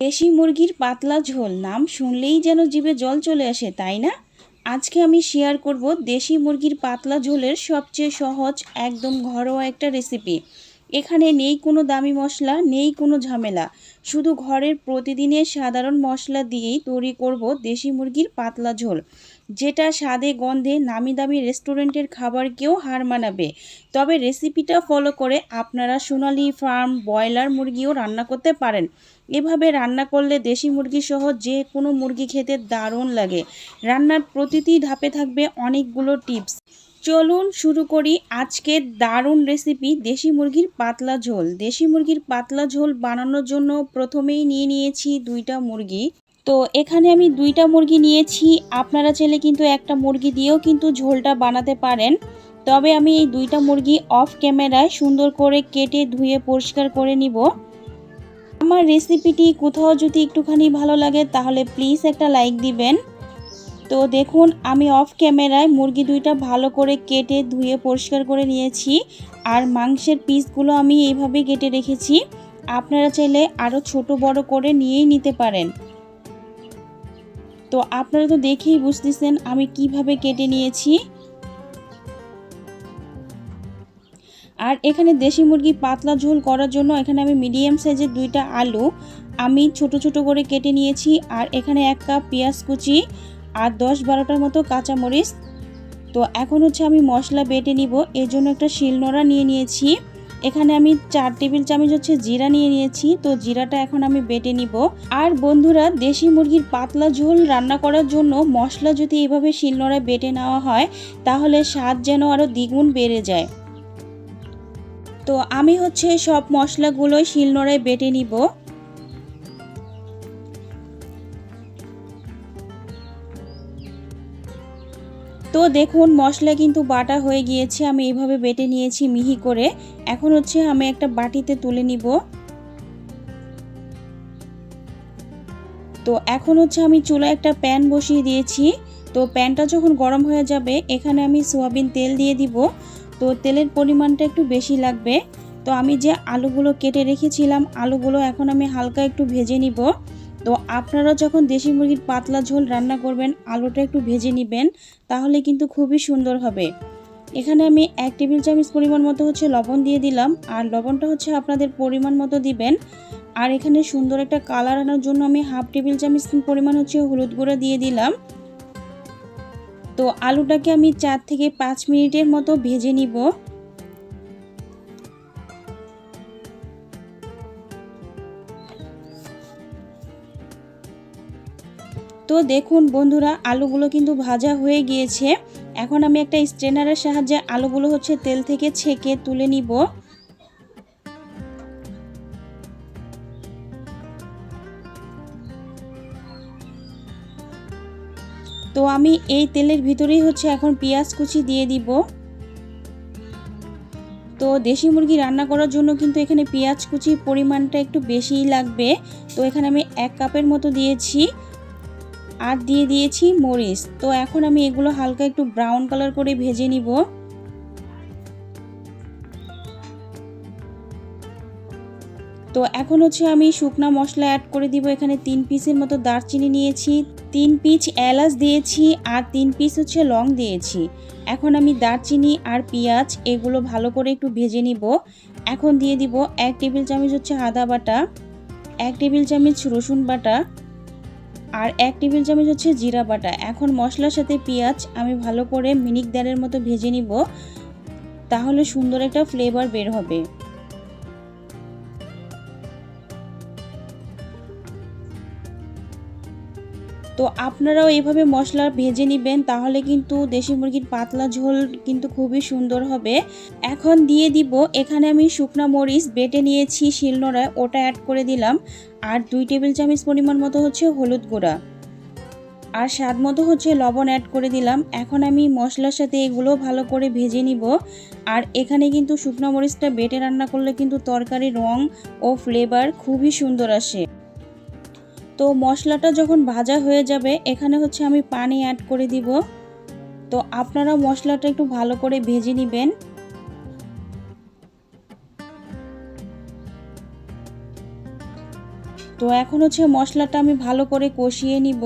দেশি মুরগির পাতলা ঝোল নাম শুনলেই যেন জিভে জল চলে আসে, তাই না? আজকে আমি শেয়ার করব দেশি মুরগির পাতলা ঝোলের সবচেয়ে সহজ একদম ঘরোয়া একটা রেসিপি। এখানে নেই কোনো দামি মশলা, নেই কোনো ঝামেলা, শুধু ঘরের প্রতিদিনের সাধারণ মশলা দিয়েই তৈরি করব দেশি মুরগির পাতলা ঝোল, যেটা স্বাদে গন্ধে নামি দামি রেস্টুরেন্টের খাবারকেও হার মানাবে। তবে রেসিপিটা ফলো করে আপনারা সোনালি ফার্ম ব্রয়লার মুরগিও রান্না করতে পারেন। এভাবে রান্না করলে দেশি মুরগি সহ যে কোনো মুরগি খেতে দারুণ লাগে। রান্নার প্রতিটি ধাপে থাকবে অনেকগুলো টিপস। চলুন শুরু করি আজকের দারুণ রেসিপি দেশি মুরগির পাতলা ঝোল। দেশি মুরগির পাতলা ঝোল বানানোর জন্য প্রথমেই নিয়েছি 2টা মুরগি। তো এখানে আমি 2টা মুরগি নিয়েছি। আপনারা চাইলে কিন্তু একটা মুরগি দিয়েও কিন্তু ঝোলটা বানাতে পারেন। তবে আমি এই 2টা মুরগি অফ ক্যামেরায় সুন্দর করে কেটে ধুয়ে পরিষ্কার করে নিব। আমার রেসিপিটি কোথাও যদি একটুখানি ভালো লাগে তাহলে প্লিজ একটা লাইক দিবেন। তো দেখুন আমি অফ ক্যামেরায় মুরগি 2টা ভালো করে কেটে ধুয়ে পরিষ্কার করে নিয়েছি। আর মাংসের পিসগুলো আমি এইভাবে কেটে রেখেছি। আপনারা চাইলে আরও ছোট বড় করে নিয়েই নিতে পারেন। তো আপনারা তো দেখেই বুঝতেছেন আমি কিভাবে কেটে নিয়েছি। আর এখানে দেশি মুরগি পাতলা ঝোল করার জন্য এখানে আমি মিডিয়াম সাইজের 2টা আলু আমি ছোট ছোট করে কেটে নিয়েছি। আর এখানে 1 কাপ পেঁয়াজ কুচি আর 10-12টার মতো কাঁচামরিচ। তো এখন হচ্ছে আমি মশলা বেটে নিব, এর জন্য একটা শিলনোড়া নিয়ে নিয়েছি। এখানে আমি 4 টেবিল চামচ হচ্ছে জিরা নিয়ে নিয়েছি। তো জিরাটা এখন আমি বেটে নিব। আর বন্ধুরা, দেশি মুরগির পাতলা ঝোল রান্না করার জন্য মশলা যদি এভাবে শিলনোড়ায় বেটে নেওয়া হয় তাহলে স্বাদ যেন আরও দ্বিগুণ বেড়ে যায়। তো আমি হচ্ছে সব মশলাগুলো শিলনোড়ায় বেটে নিব। তো দেখুন মশলা কিন্তু বাটা হয়ে গিয়েছে, আমি এইভাবে বেটে নিয়েছি মিহি করে। এখন হচ্ছে আমি একটা বাটিতে তুলে নিব। তো এখন হচ্ছে আমি চুলায় একটা প্যান বসিয়ে দিয়েছি। তো প্যানটা যখন গরম হয়ে যাবে এখানে আমি সয়াবিন তেল দিয়ে দিব। তো তেলের পরিমাণটা একটু বেশি লাগবে। তো আমি যে আলুগুলো কেটে রেখেছিলাম আলুগুলো এখন আমি হালকা একটু ভেজে নিব। তো আপনারা যখন দেশি মুরগির পাতলা ঝোল রান্না করবেন আলুটা একটু ভেজে নেবেন, তাহলে কিন্তু খুবই সুন্দর হবে। এখানে আমি 1 টেবিল চামচ পরিমাণ মতো হচ্ছে লবণ দিয়ে দিলাম। আর লবণটা হচ্ছে আপনাদের পরিমাণ মতো দিবেন। আর এখানে সুন্দর একটা কালার আনার জন্য আমি 1/2 টেবিল চামচ পরিমাণ হচ্ছে হলুদ গুঁড়ো দিয়ে দিলাম। তো আলুটাকে আমি 4 থেকে 5 মিনিটের মতো ভেজে নিব। তো দেখুন বন্ধুরা, আলুগুলো কিন্তু ভাজা হয়ে গিয়েছে। এখন আমি একটা স্ট্রেনারের সাহায্যে আলুগুলো হচ্ছে তেল থেকে ছেঁকে তুলে নিব। তো আমি এই তেলের ভিতরেই হচ্ছে এখন পেঁয়াজ কুচি দিয়ে দিব। তো দেশি মুরগি রান্না করার জন্য কিন্তু এখানে পেঁয়াজ কুচির পরিমাণটা একটু বেশিই লাগবে। তো এখানে আমি 1 কাপের মতো দিয়েছি। আর দিয়ে দিয়েছি মরিচ। তো এখন আমি এগুলো হালকা একটু ব্রাউন কালার করে ভেজে নিব। তো এখন হচ্ছে আমি শুকনা মশলা অ্যাড করে দিব। এখানে 3 পিসের মতো দারচিনি নিয়েছি, 3 পিস এলাচ দিয়েছি আর 3 পিস হচ্ছে লং দিয়েছি। এখন আমি দারচিনি আর পেঁয়াজ এগুলো ভালো করে একটু ভেজে নিব। এখন দিয়ে দিব 1 টেবিল চামচ হচ্ছে আদা বাটা, 1 টেবিল চামচ রসুন বাটা আর 1 টেবিল চামচ হচ্ছে জিরা বাটা। এখন মশলার সাথে পেঁয়াজ আমি ভালো করে মিনিট দেড়ের মতো ভেজে নিব, তাহলে সুন্দর একটা ফ্লেভার বের হবে। তো আপনারাও এইভাবে মশলা ভেজে নেবেন, তাহলে কিন্তু দেশি মুরগির পাতলা ঝোল কিন্তু খুবই সুন্দর হবে। এখন দিয়ে দিব এখানে আমি শুকনা মরিচ বেটে নিয়েছি শিলনোড়ায়, ওটা অ্যাড করে দিলাম। আর 2 টেবিল চামচ পরিমাণ মতো হচ্ছে হলুদ গুঁড়া আর স্বাদ মতো হচ্ছে লবণ অ্যাড করে দিলাম। এখন আমি মশলার সাথে এগুলো ভালো করে ভেজে নিব। আর এখানে কিন্তু শুকনো মরিচটা বেটে রান্না করলে কিন্তু তরকারির রং ও ফ্লেভার খুবই সুন্দর আসে। তো মশলাটা যখন ভাজা হয়ে যাবে এখানে হচ্ছে আমি পানি অ্যাড করে দিব। তো আপনারা মশলাটা একটু ভালো করে ভেজে নেবেন। তো তো এখন হচ্ছে মশলাটা আমি ভালো করে কষিয়ে নিব।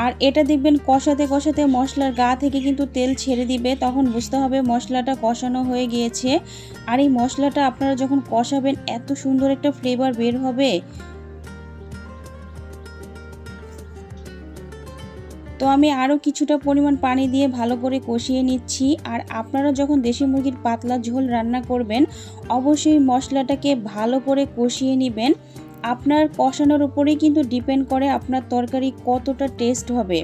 আর এটা দেখবেন কষাতে কষাতে মশলার গা থেকে কিন্তু তেল ছেড়ে দিবে, তখন বুঝতে হবে মশলাটা কষানো হয়ে গিয়েছে। আর এই মশলাটা আপনারা যখন কষাবেন এত সুন্দর একটা ফ্লেভার বের হবে। তো আমি আরও কিছুটা পরিমাণ পানি দিয়ে ভালো করে কষিয়ে নিচ্ছি। আর আপনারা যখন দেশি মুরগির পাতলা ঝোল রান্না করবেন অবশ্যই মশলাটাকে ভালো করে কষিয়ে নেবেন। আপনার কষানোর উপরেই কিন্তু ডিপেন্ড করে আপনার তরকারি কতটা টেস্ট হবে।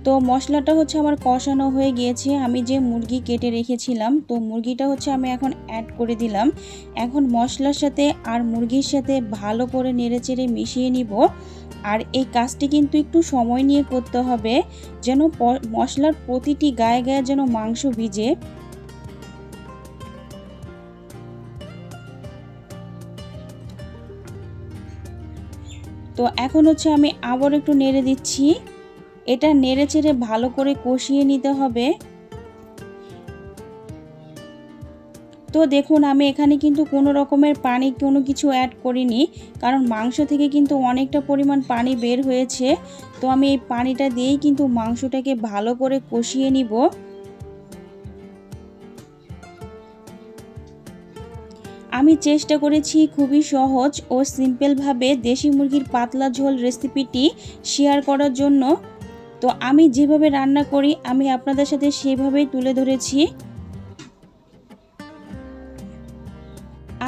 তো মশলাটা হচ্ছে আমার কষানো হয়ে গিয়েছে। আমি যে মুরগি কেটে রেখেছিলাম তো মুরগিটা হচ্ছে আমি এখন অ্যাড করে দিলাম। এখন মশলার সাথে আর মুরগির সাথে ভালো করে নেড়েচেড়ে মিশিয়ে নিব। আর এই কাজটি কিন্তু একটু সময় নিয়ে করতে হবে, যেন মশলার প্রতিটি গায়ে গায়ে যেন মাংস ভিজে। তো এখন হচ্ছে আমি আবার একটু নেড়ে দিচ্ছি। এটা নেড়ে চেড়ে ভালো করে কষিয়ে নিতে হবে। তো দেখুন আমি এখানে কিন্তু কোনো রকমের পানি কোনো কিছু অ্যাড করিনি, কারণ মাংস থেকে কিন্তু অনেকটা পরিমাণ পানি বের হয়েছে। তো আমি এই পানিটা দিয়েই কিন্তু মাংসটাকে ভালো করে কষিয়ে নিব। আমি চেষ্টা করেছি খুবই সহজ ও সিম্পলভাবে দেশি মুরগির পাতলা ঝোল রেসিপিটি শেয়ার করার জন্য। তো আমি যেভাবে রান্না করি আমি আপনাদের সাথে সেভাবেই তুলে ধরেছি।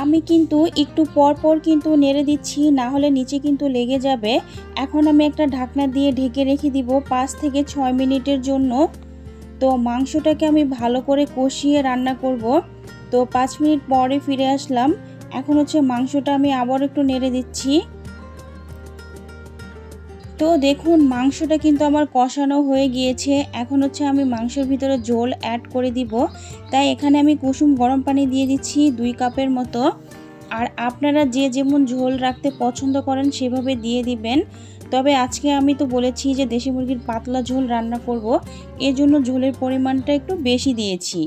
আমি কিন্তু একটু পর পর কিন্তু নেড়ে দিচ্ছি, না হলে নিচে কিন্তু লেগে যাবে। এখন আমি একটা ঢাকনা দিয়ে ঢেকে রেখে দিব 5 থেকে 6 মিনিটের জন্য। তো মাংসটাকে আমি ভালো করে কষিয়ে রান্না করব। তো 5 মিনিট পরে ফিরে আসলাম। এখন হচ্ছে মাংসটা আমি আবার একটু নেড়ে দিচ্ছি। তো দেখুন মাংসটা কিন্তু আমার কষানো হয়ে গিয়েছে। এখন হচ্ছে আমি মাংসের ভিতরে ঝোল অ্যাড করে দিব। তাই এখানে আমি কুসুম গরম পানি দিয়ে দিচ্ছি 2 কাপের মতো। আর আপনারা যে যেমন ঝোল রাখতে পছন্দ করেন সেভাবে দিয়ে দিবেন। তবে আজকে আমি তো বলেছি যে দেশি মুরগির পাতলা ঝোল রান্না করব, এজন্য ঝোলের পরিমাণটা একটু বেশি দিয়েছি।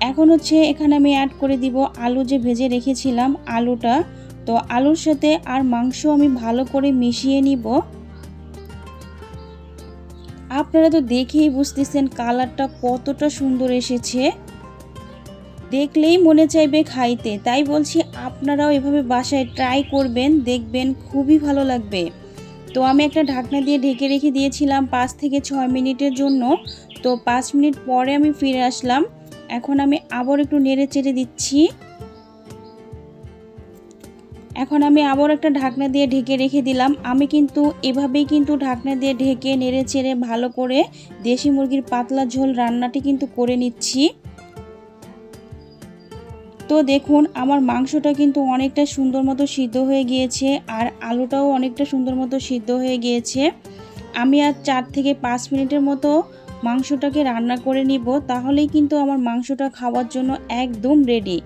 এখন হচ্ছে এখানে আমি অ্যাড করে দিব আলু যে ভেজে রেখেছিলাম আলুটা। তো আলুর সাথে আর মাংস আমি ভালো করে মিশিয়ে নিব। আপনারা তো দেখেই বুঝতেছেন কালারটা কতটা সুন্দর এসেছে, দেখলেই মনে চাইবে খাইতে। তাই বলছি আপনারাও এভাবে বাসায় ট্রাই করবেন, দেখবেন খুবই ভালো লাগবে। তো আমি একটা ঢাকনা দিয়ে ঢেকে রেখে দিয়েছিলাম 5 থেকে 6 মিনিটের জন্য। তো 5 মিনিট পরে আমি ফিরে আসলাম। এখন আমি আবার একটু নেড়ে চেড়ে দিচ্ছি। এখন আমি আবার একটা ঢাকনা দিয়ে ঢেকে রেখে দিলাম। আমি কিন্তু এভাবেই কিন্তু ঢাকনা দিয়ে ঢেকে নেড়ে চেড়ে ভালো করে দেশি মুরগির পাতলা ঝোল রান্নাটি কিন্তু করে নিচ্ছি। তো দেখুন আমার মাংসটা কিন্তু অনেকটা সুন্দর মতো সিদ্ধ হয়ে গিয়েছে, আর আলুটাও অনেকটা সুন্দর মতো সিদ্ধ হয়ে গিয়েছে। আমি আর 4 থেকে 5 মিনিটের মতো মাংসটাকে রান্না করে নিব, তাহলেই কিন্তু আমার মাংসটা খাওয়ার জন্য একদম রেডি।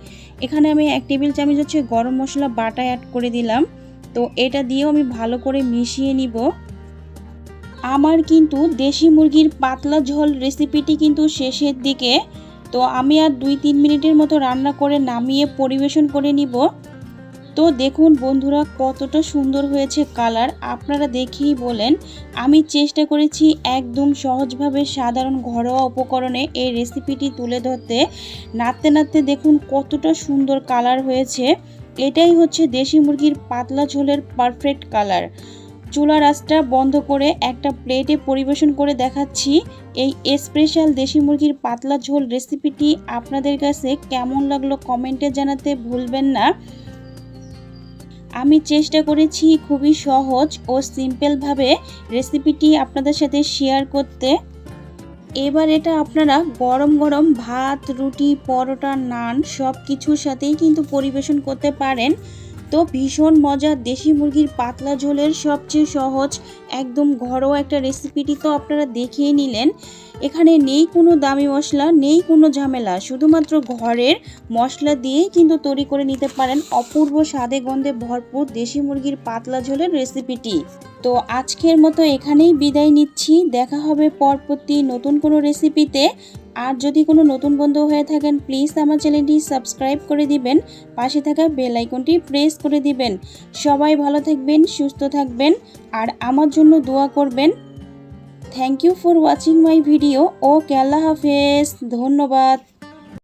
এখানে আমি 1 টেবিল চামচ হচ্ছে গরম মশলা বাটা অ্যাড করে দিলাম। তো এটা দিয়েও আমি ভালো করে মিশিয়ে নিব। আমার কিন্তু দেশি মুরগির পাতলা ঝোল রেসিপিটি কিন্তু শেষের দিকে। তো আমি আর 2-3 মিনিটের মতো রান্না করে নামিয়ে পরিবেশন করে নিব। তো দেখুন বন্ধুরা কতটা সুন্দর হয়েছে কালার, আপনারা দেখেই বলেন। আমি চেষ্টা করেছি একদম সহজভাবে সাধারণ ঘরোয়া উপকরণে এই রেসিপিটি তুলে ধরতে। নাড়তে নাড়তে দেখুন কতটা সুন্দর কালার হয়েছে। এটাই হচ্ছে দেশি মুরগির পাতলা ঝোলের পারফেক্ট কালার। চুলার আঁচটা বন্ধ করে একটা প্লেটে পরিবেশন করে দেখাচ্ছি। এই স্পেশাল দেশি মুরগির পাতলা ঝোল রেসিপিটি আপনাদের কাছে কেমন লাগলো কমেন্টে জানাতে ভুলবেন না। আমি চেষ্টা করেছি খুবই সহজ ও সিম্পলভাবে রেসিপিটি আপনাদের সাথে শেয়ার করতে। এবার এটা আপনারা গরম গরম ভাত, রুটি, পরোটা, নান সব কিছুর সাথেই কিন্তু পরিবেশন করতে পারেন। তো ভীষণ মজার দেশি মুরগির পাতলা ঝোলের সবচেয়ে সহজ একদম ঘরোয়া একটা রেসিপিটি তো আপনারা দেখিয়ে নিলেন। এখানে নেই কোনো দামি মশলা, নেই কোনো ঝামেলা, শুধুমাত্র ঘরের মশলা দিয়েই কিন্তু তৈরি করে নিতে পারেন অপূর্ব স্বাদে গন্ধে ভরপুর দেশি মুরগির পাতলা ঝোলের রেসিপিটি। তো আজকের মতো এখানেই বিদায় নিচ্ছি, দেখা হবে পরবর্তী নতুন কোনো রেসিপিতে। আর যদি কোনো নতুন বন্ধু হয়ে থাকেন প্লিজ আমার চ্যানেলটি সাবস্ক্রাইব করে দিবেন, পাশে থাকা বেল আইকনটি প্রেস করে দিবেন। সবাই ভালো থাকবেন, সুস্থ থাকবেন আর আমার জন্য দোয়া করবেন। Thank you for watching my video. Okay, আল্লাহ হাফেজ, ধন্যবাদ।